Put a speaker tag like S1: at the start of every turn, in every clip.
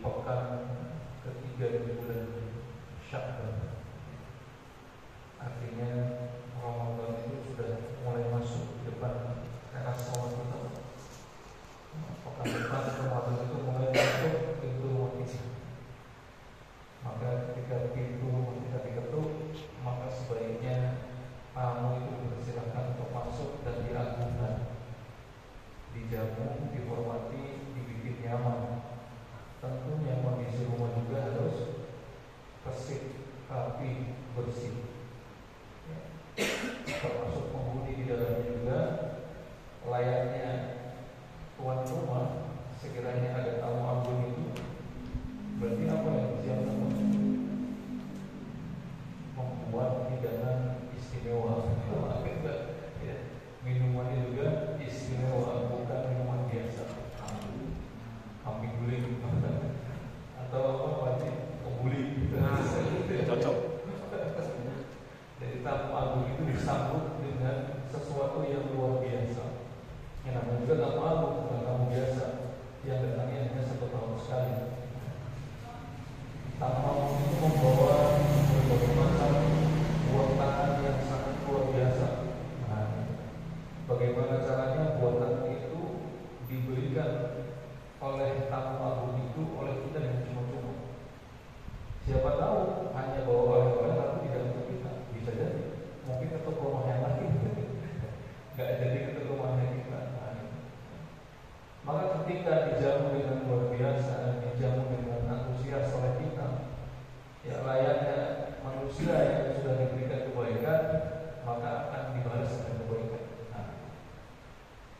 S1: pekan ketiga di bulan Sya'ban. Artinya Ramadan itu sudah mulai masuk di depan teras rumah kita. Pekan depan Ramadan itu mulai masuk pintu rumah kita. Maka ketika pintu rumah kita diketuk, maka sebaiknya tamu itu dipersilakan untuk masuk dan diagungkan, dijamu, dihormati, dibikin nyaman. Tentunya kondisi rumah juga harus bersih, rapi, bersih. Termasuk penghuni di dalamnya juga layaknya tuan rumah. Sekiranya ada tamu agung itu, berarti apa yang siap membuat hidangan istimewa. Minumannya juga istimewa, bukan minuman biasa. Kambing guling atau apa lagi, kebuli. Cocok. Jadi tamu agung itu disambut dengan sesuatu yang luar biasa. Yang namanya juga tamu agung, bukan tamu biasa yang datangnya hanya 1 tahun sekali. Tamu agung itu membawa berbagai macam buah tangan yang sangat luar biasa. Nah, bagaimana caranya buah tangan itu diberikan oleh tamu agung itu oleh kita dengan cuma-cuma? Siapa tahu hanya bawa oleh-oleh tapi tidak untuk kita. Bisa jadi mungkin ketuk rumahnya lagi nggak jadi ketuk rumahnya kita. Maka ketika dijamu dengan luar biasa, dijamu dengan antusias oleh kita, ya layaknya manusia yang sudah diberikan kebaikan, maka akan dibalas dengan kebaikan.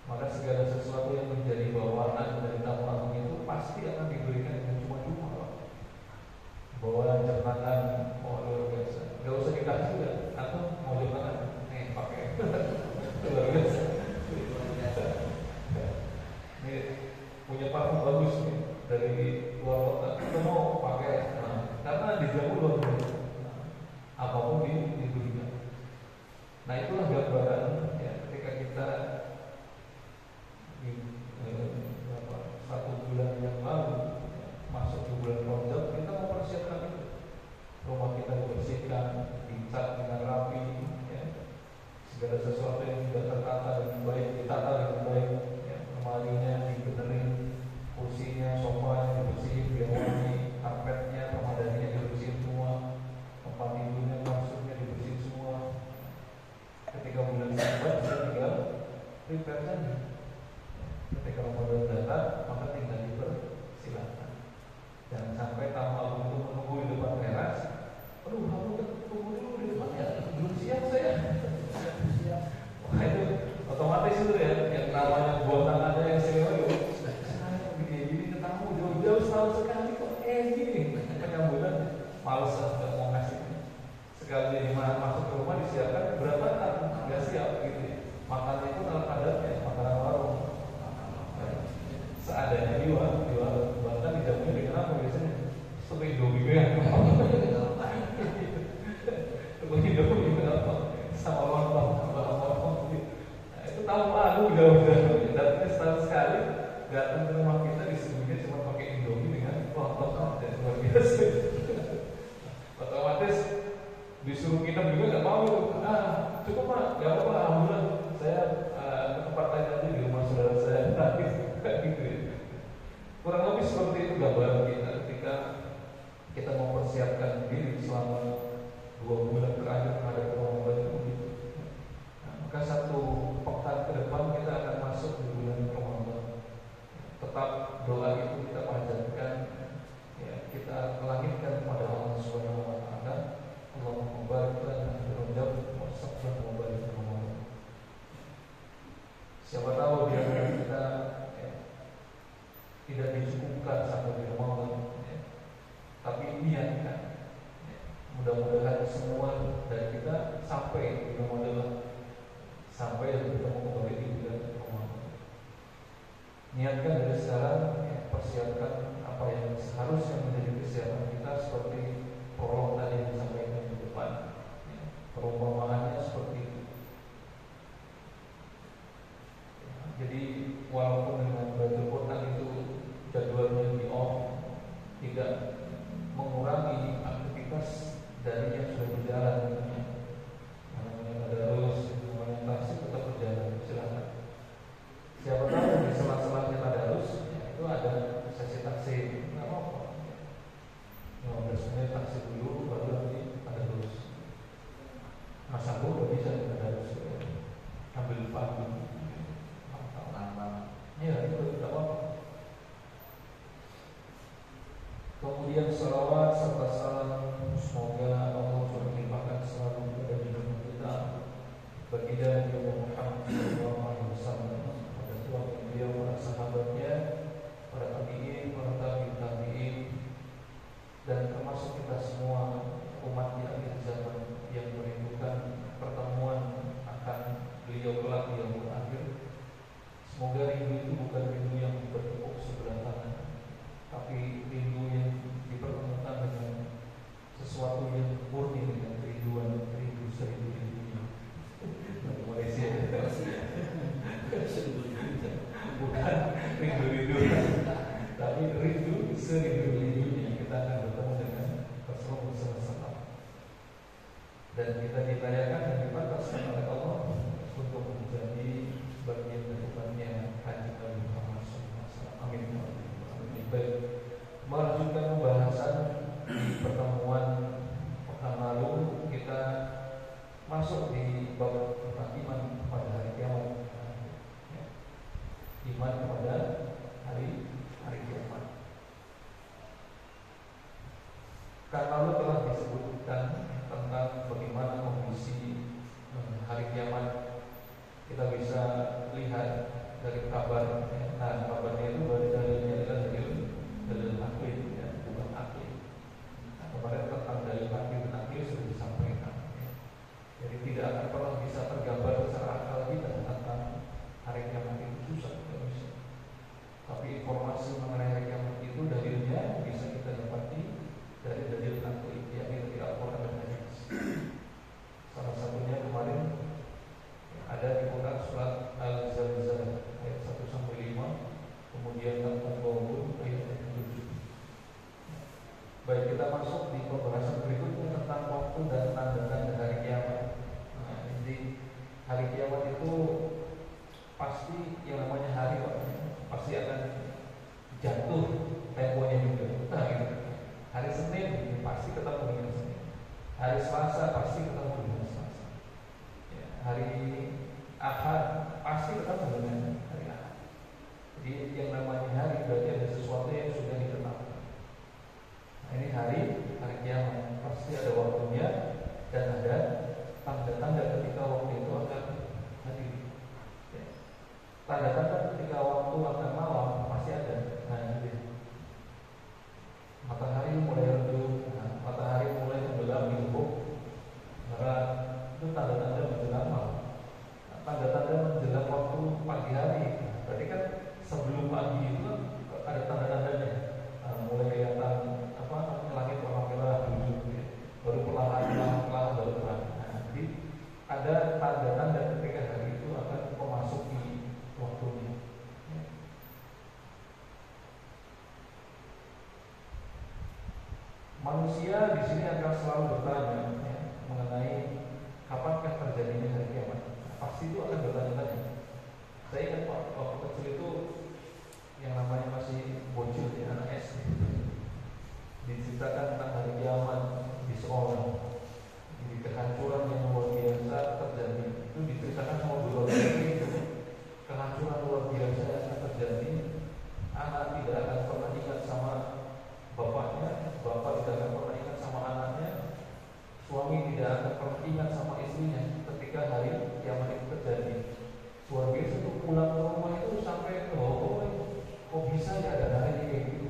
S1: Maka segala sesuatu yang menjadi bawaan dari tamu agung itu pasti akan diberikan dengan cuma-cuma. Bawa jam tangan, luar biasa. Gak usah dikasih juga. Atau mau jam tangan, pakai. Luar biasa. Ini punya parfum bagus nih dari luar kota. Kita mau pakai, karena dijamu luar biasa. Apapun diberikan. Nah itulah gambaran ya, ketika kita di 1 bulan yang lalu masuk ke bulan Rajab, kita mempersiapkan itu. Rumah kita dibersihkan, dicat dengan rapi, ya. Segala sesuatu yang sudah tertata dengan baik ditata dengan baik, ya. Lemarinya dibenerin, kursinya, sofanya dibersihin biar wangi, karpetnya, pemadaninya dibersihin semua, tempat tidurnya, kasurnya dibersihin semua. Ketika bulan Sya'ban kita tinggal prepare saja. Ketika Ramadan datang, maka tinggal dipersilakan. Jangan sampai tamu agung itu menunggu di depan teras. Aduh, kamu tunggu dulu di depan ya, belum siap saya. Wah itu otomatis itu ya, yang namanya buat tangannya yang istimewa itu. Saya begini ke tamu jauh-jauh setahun sekali kok. Gini penyambutan, males nggak mau ngasih. Sekali di mana masuk ke rumah disiapkan berantakan, nggak siap gitu. Makannya pun ala adatnya, makanan warung. Seadanya di warung, bahkan dijamunya dengan apa biasanya? Seperti Indomie ya. Seperti Indomie apa? Sama lontong. Nah, itu tamu agung jauh-jauh. Datangnya setahun sekali, datang ke rumah kita disuguhnya cuma pakai Indomie dengan lontong dan luar biasa. Otomatis disuruh kita juga nggak mau. Cukup Pak, nggak apa-apa. Alhamdulillah, saya ke tempat lain aja di rumah saudara saya. Gitu ya. Kurang lebih seperti itu gambaran kita ketika kita mempersiapkan diri selama 2 bulan terakhir menghadapi Ramadan itu. Maka 1 pekan ke depan kita akan masuk di bulan Ramadan. Tetap doa itu kita panjatkan, ya, kita langitkan kepada Allah Subhanahu wa taala. Allahumma barik lana fi Rajab wa sabran wa barik Ramadan. Siapa tahu dia kita tidak dicukupkan sampai di Ramadan, ya. Tapi niatkan, ya. Mudah-mudahan semua dari kita sampai di Ramadan, sampai dan bertemu kembali di bulan Ramadan. Niatkan dari sekarang, ya, persiapkan apa yang seharusnya menjadi kesiapan kita seperti prolog tadi yang disampaikan di depan, ya. Perumpamaannya seperti itu. Jadi walaupun dengan belajar Quran itu jadwalnya di off, Kemudian salawat serta salam semoga Allah limpahkan selalu kepada junjungan kita baginda Nabi Muhammad SAW, pada keluarga beliau, para sahabatnya, para tabi'in, para tabi'in, dan termasuk kita semua umat di akhir zaman yang merindukan pertemuan akan beliau kelak di yaumul akhir. Semoga rindu itu bukan rindu yang bertepuk sebelah tangan, tapi rindu yang dipertemukan dengan sesuatu yang murni, dengan kerinduan, rindu seribu-ribunya. Malaysia bukan rindu-rindu, tapi rindu seribu-ribunya kita akan bertemu dengan Rasulullah SAW. Dan kita ditanyakan dan dipantaskan oleh Allah untuk menjadi bagian dari umatnya Haji Nabi Muhammad SAW. Amin. Baik, melanjutkan pembahasan di pertemuan pekan lalu, kita masuk di bab iman pada hari kiamat. Iman kepada hari kiamat. Kan lalu telah disebutkan tentang bagaimana kondisi hari kiamat. Kita bisa lihat dari kabar. Nah, kabarnya itu dalilnya adalah dalil akli, ya, bukan akli. Nah, kemarin tentang dalil akli dan akli sudah disampaikan. Jadi tidak akan pernah bisa tergambar secara akal kita tentang hari kiamat itu, susah, tidak bisa. Tapi informasi mengenai hari kiamat itu dalilnya bisa kita dapati dari dalil akli, yakni dari Al-Quran dan Hadis. Salah satunya kemarin ada di Quran surat Al-Zalzalah ayat 1-5, kemudian Al-Qawwun ayat 7. Baik, kita masuk di pembahasan berikutnya tentang waktu dan tanda-tanda hari kiamat. Nah, jadi hari kiamat itu pasti yang namanya hari, pasti akan jatuh temponya juga. Nah, gitu. Hari Senin pasti ketemu dengan Senin. Hari Selasa pasti ketemu dengan Selasa. Ya, hari Ahad pasti ketemu dengan hari Ahad. Jadi yang namanya hari berarti ada sesuatu yang sudah ditetapkan. Nah, ini hari kiamat pasti ada waktunya dan ada tanda-tanda ketika waktu itu akan hadir. Ya. Tanda-tanda ketika waktu akan malam pasti ada. Nah, ini matahari mulai redup, matahari mulai tenggelam di ufuk, maka itu tanda-tanda menjelang malam. Tanda-tanda menjelang waktu pagi hari, berarti kan sebelum pagi itu kan ada tanda-tandanya. Mulai kelihatan langit warna merah dulu, baru perlahan baru terang. Jadi ada tanda-tanda ketika hari itu akan memasuki waktunya. Manusia di sini akan selalu bertanya mengenai kapankah terjadinya hari kiamat. Pasti itu akan bertanya-tanya. Saya ingat waktu kecil itu yang namanya masih bocil, anak SD, diceritakan tentang hari kiamat di sekolah. Jadi kehancuran yang luar biasa terjadi. Itu diceritakan sama guru itu. Kehancuran luar biasa yang akan terjadi. Anak tidak akan pernah ingat sama bapaknya, bapak tidak akan pernah ingat sama anaknya, suami tidak akan pernah ingat sama istrinya ketika hari kiamat itu terjadi. Luar biasa tuh, pulang ke rumah itu sampai kok bisa ya ada hari kayak gitu.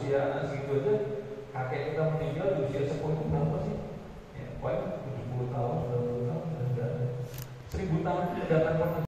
S1: usia anak segitu aja, kakek kita meninggal di usia 10 itu berapa sih? Ya, paling 70 tahun, 90 tahun, sudah 1000 tahun itu tidak akan pernah